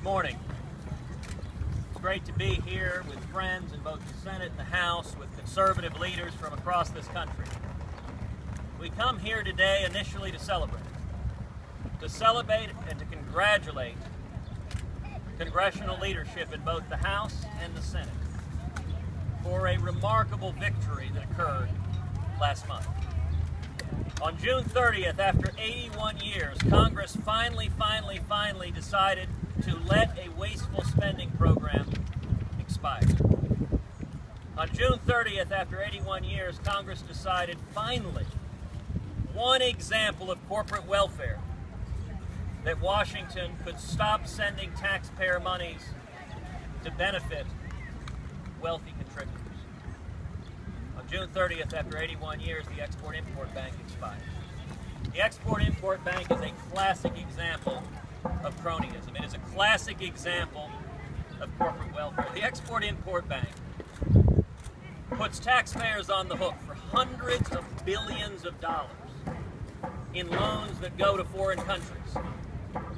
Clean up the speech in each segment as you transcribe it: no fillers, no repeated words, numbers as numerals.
Good morning. It's great to be here with friends in both the Senate and the House, with conservative leaders from across this country. We come here today initially to celebrate and to congratulate congressional leadership in both the House and the Senate for a remarkable victory that occurred last month. On June 30th, after 81 years, Congress finally decided to let a wasteful spending program expire. On June 30th, after 81 years, Congress decided finally one example of corporate welfare that Washington could stop sending taxpayer monies to benefit wealthy contributors. On June 30th, after 81 years, the Export-Import Bank expired. The Export-Import Bank is a classic example of cronyism. It is a classic example of corporate welfare. The Export-Import Bank puts taxpayers on the hook for hundreds of billions of dollars in loans that go to foreign countries,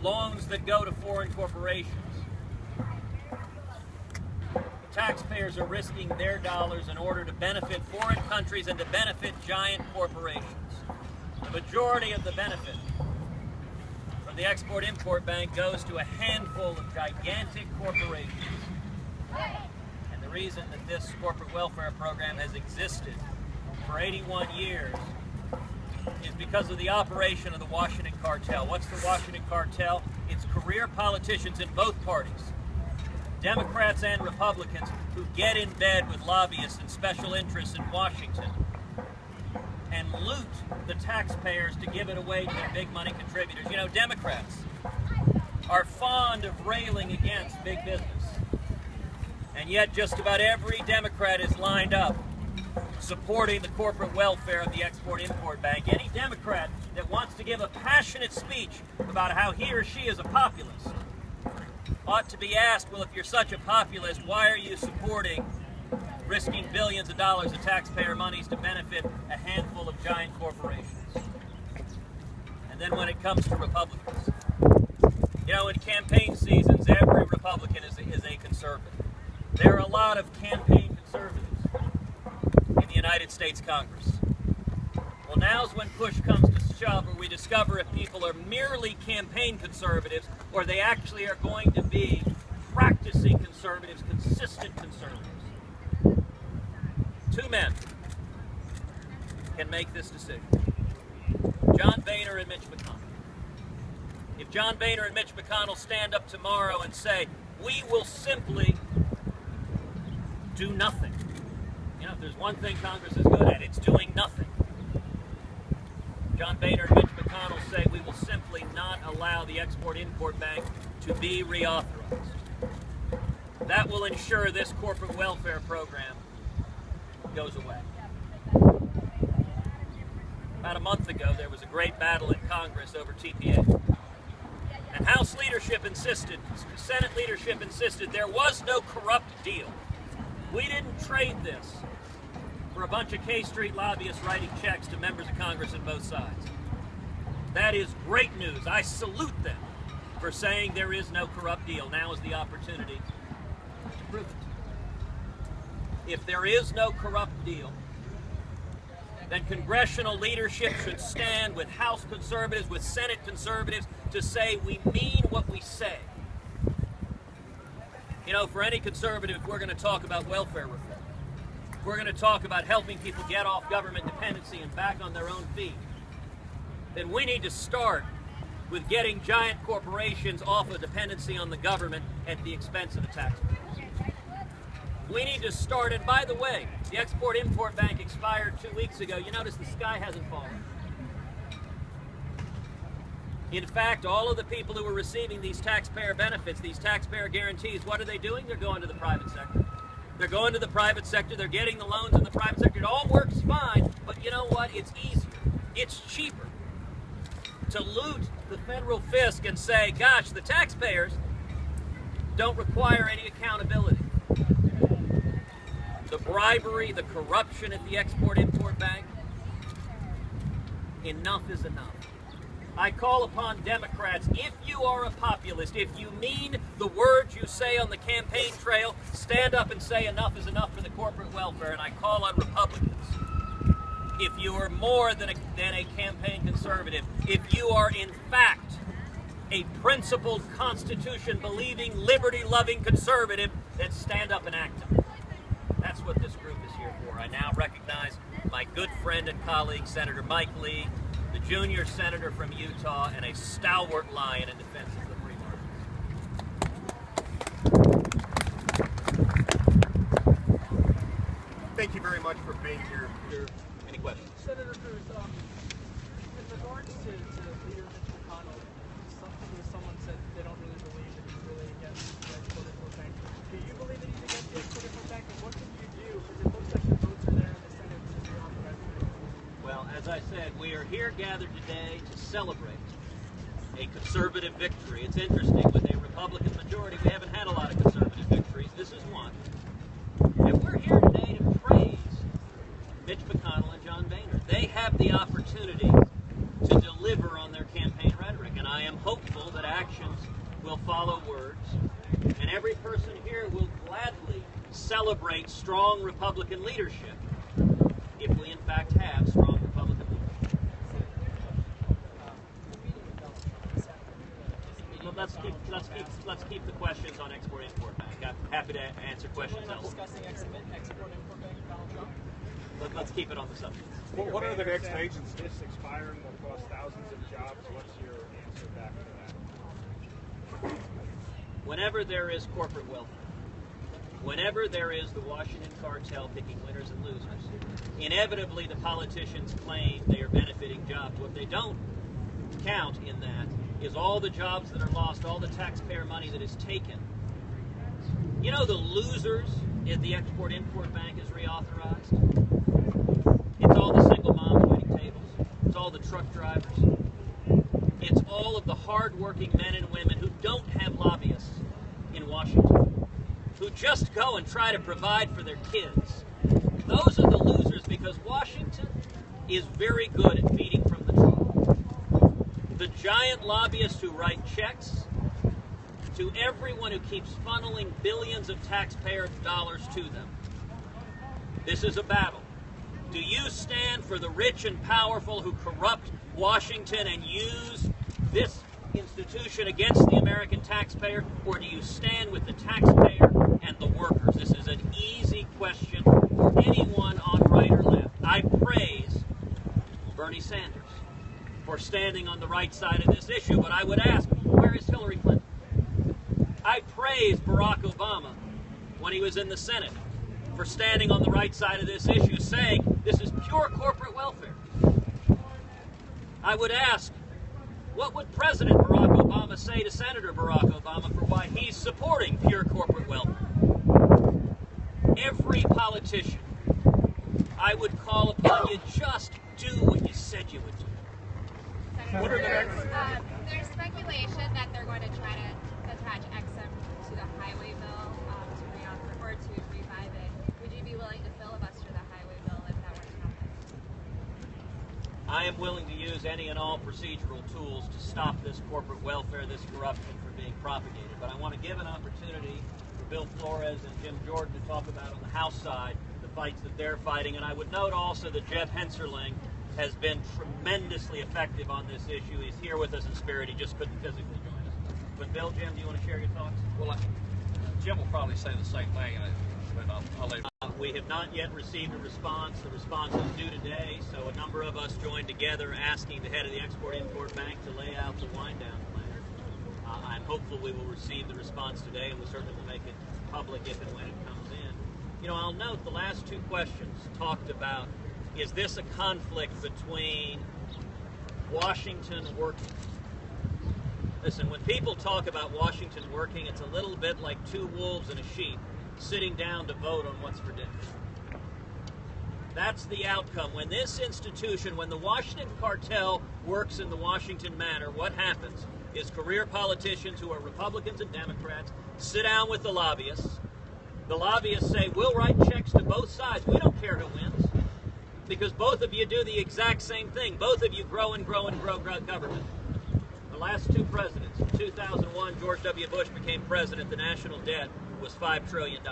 loans that go to foreign corporations. Taxpayers are risking their dollars in order to benefit foreign countries and to benefit giant corporations. The majority of the benefit from the Export-Import Bank goes to a handful of gigantic corporations. And the reason that this corporate welfare program has existed for 81 years is because of the operation of the Washington cartel. What's the Washington cartel? It's career politicians in both parties, Democrats and Republicans, who get in bed with lobbyists and special interests in Washington and loot the taxpayers to give it away to their big money contributors. You know, Democrats are fond of railing against big business, and yet just about every Democrat is lined up supporting the corporate welfare of the Export-Import Bank. Any Democrat that wants to give a passionate speech about how he or she is a populist ought to be asked, well, if you're such a populist, why are you supporting risking billions of dollars of taxpayer monies to benefit a handful of giant corporations? And then when it comes to Republicans, you know, in campaign seasons, every Republican is a conservative. There are a lot of campaign conservatives in the United States Congress. Well, now's when push comes to shove, where we discover if people are merely campaign conservatives or they actually are going to be practicing conservatives, consistent conservatives. Two men can make this decision: John Boehner and Mitch McConnell. If John Boehner and Mitch McConnell stand up tomorrow and say, we will simply do nothing. You know, if there's one thing Congress is good at, it's doing nothing. John Boehner and Mitch McConnell say we will simply not allow the Export-Import Bank to be reauthorized. That will ensure this corporate welfare program goes away. About a month ago, there was a great battle in Congress over TPA. And House leadership insisted, Senate leadership insisted, there was no corrupt deal. We didn't trade this for a bunch of K Street lobbyists writing checks to members of Congress on both sides. That is great news. I salute them for saying there is no corrupt deal. Now is the opportunity to prove it. If there is no corrupt deal, then congressional leadership should stand with House conservatives, with Senate conservatives, to say we mean what we say. You know, for any conservative, if we're going to talk about welfare reform, if we're going to talk about helping people get off government dependency and back on their own feet, then we need to start with getting giant corporations off of dependency on the government at the expense of the taxpayers. We need to start, and by the way, the Export-Import Bank expired 2 weeks ago. You notice the sky hasn't fallen. In fact, all of the people who are receiving these taxpayer benefits, these taxpayer guarantees, what are they doing? They're going to the private sector. They're going to the private sector. They're getting the loans in the private sector. It all works fine, but you know what? It's easier. It's cheaper to loot the federal fisc and say, gosh, the taxpayers don't require any accountability. The bribery, the corruption at the Export-Import Bank, enough is enough. I call upon Democrats, if you are a populist, if you mean the words you say on the campaign trail, stand up and say enough is enough for the corporate welfare. And I call on Republicans, if you are more than a campaign conservative, if you are in fact a principled, Constitution-believing, liberty-loving conservative, then stand up and act on it. That's what this group is here for. I now recognize my good friend and colleague, Senator Mike Lee, the junior senator from Utah, and a stalwart lion in defense of the free market. Thank you very much for being here. Any questions? Senator Cruz, in regards to Leader Mitch McConnell, someone said they don't really believe that he's really against the export-import bank. Do you believe that he's against the export-import bank, and what can you do? Because it looks like the votes are there in the Senate to reauthorize it. Well, as I said, we are here gathered today to celebrate a conservative victory. It's interesting, with a Republican majority, we haven't had a lot of conservative victories. This is one. And we're here today to praise Mitch McConnell and John Boehner. They have the opportunity to deliver on their campaign rhetoric, and I am hopeful that actions will follow words, and every person here will gladly celebrate strong Republican leadership if we in fact have strong Republican leadership. Well, let's keep the questions on Export-Import Bank. I'm happy to answer questions else. Discussing export-import bank with Donald Trump? Let's keep it on the subject. Well, what are the next stages? This expiring will cost thousands of jobs. What's your answer back to that? Whenever there is corporate welfare, whenever there is the Washington cartel picking winners and losers, inevitably the politicians claim they are benefiting jobs. What they don't count in that is all the jobs that are lost, all the taxpayer money that is taken. You know, the losers if the Export-Import Bank is reauthorized? It's all the single moms waiting tables. It's all the truck drivers. It's all of the hard-working men and women who don't have lobbyists in Washington, who just go and try to provide for their kids. Those are the losers, because Washington is very good at feeding from the trough. The giant lobbyists who write checks to everyone who keeps funneling billions of taxpayer dollars to them. This is a battle. Do you stand for the rich and powerful who corrupt Washington and use this institution against the American taxpayer, or do you stand with the taxpayer and the workers? This is an easy question for anyone on right or left. I praise Bernie Sanders for standing on the right side of this issue, but I would ask, where is Hillary Clinton? I praise Barack Obama when he was in the Senate for standing on the right side of this issue, saying this is pure corporate welfare. I would ask, what would President Barack Obama say to Senator Barack Obama for why he's supporting pure corporate welfare? Every politician, I would call upon you, just do what you said you would do. What are the next? There's speculation that they're going to try to attach XM to the highway bill to reauthor or to revive it. Would you be willing to filibuster the highway bill if that were to happen? I am willing to use any and all procedural tools to stop this corporate welfare, this corruption from being propagated. But I want to give an opportunity for Bill Flores and Jim Jordan to talk about on the House side the fights that they're fighting. And I would note also that Jeff Henserling has been tremendously effective on this issue. He's here with us in spirit. He just couldn't physically join us. But Bill, Jim, do you want to share your thoughts? Well, Jim will probably say the same thing, but I'll let him. We have not yet received a response. The response is due today, so a number of us joined together asking the head of the Export-Import Bank to lay out the wind-down plan. I'm hopeful we will receive the response today, and we certainly will make it public if and when it comes in. You know, I'll note the last two questions talked about, is this a conflict between Washington working? Listen, when people talk about Washington working, it's a little bit like two wolves and a sheep sitting down to vote on what's for dinner. That's the outcome. When this institution, when the Washington cartel works in the Washington manner, what happens is career politicians who are Republicans and Democrats sit down with the lobbyists. The lobbyists say, we'll write checks to both sides. We don't care who wins, because both of you do the exact same thing. Both of you grow and grow and grow government. The last two presidents. In 2001, George W. Bush became president. The national debt was $5 trillion.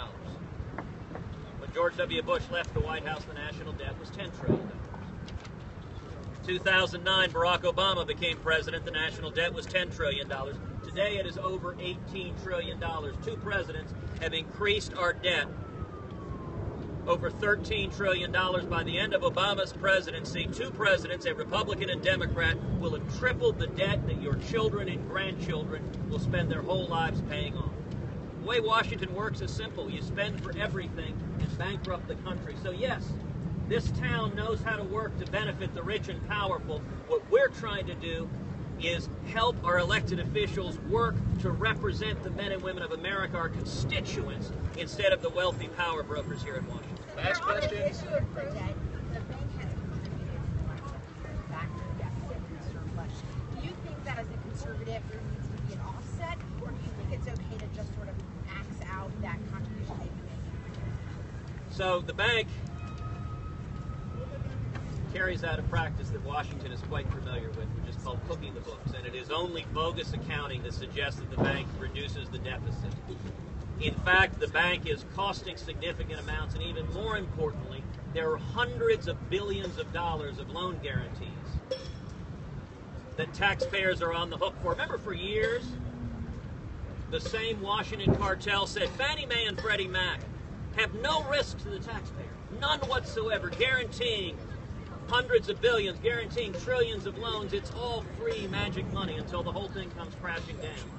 When George W. Bush left the White House, the national debt was $10 trillion. 2009, Barack Obama became president. The national debt was $10 trillion. Today, it is over $18 trillion. Two presidents have increased our debt over $13 trillion. By the end of Obama's presidency, two presidents, a Republican and Democrat, will have tripled the debt that your children and grandchildren will spend their whole lives paying off. The way Washington works is simple. You spend for everything and bankrupt the country. So yes, this town knows how to work to benefit the rich and powerful. What we're trying to do is help our elected officials work to represent the men and women of America, our constituents, instead of the wealthy power brokers here in Washington. Last question. The issue of the debt, the bank has contributed back to the deficit and the surplus. Do you think that as a conservative there needs to be an offset, or do you think it's okay to just sort of max out that contribution they've been making? So the bank carries out a practice that Washington is quite familiar with, which is called cooking the books, and it is only bogus accounting that suggests that the bank reduces the deficit. In fact, the bank is costing significant amounts, and even more importantly, there are hundreds of billions of dollars of loan guarantees that taxpayers are on the hook for. Remember, for years, the same Washington cartel said Fannie Mae and Freddie Mac have no risk to the taxpayer, none whatsoever, guaranteeing hundreds of billions, guaranteeing trillions of loans. It's all free magic money until the whole thing comes crashing down.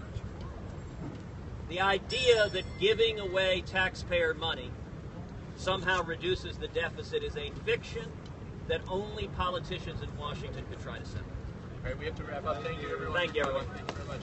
The idea that giving away taxpayer money somehow reduces the deficit is a fiction that only politicians in Washington could try to sell. All right, we have to wrap up. Thank you, everyone. Thank you, everyone. Thank you very much.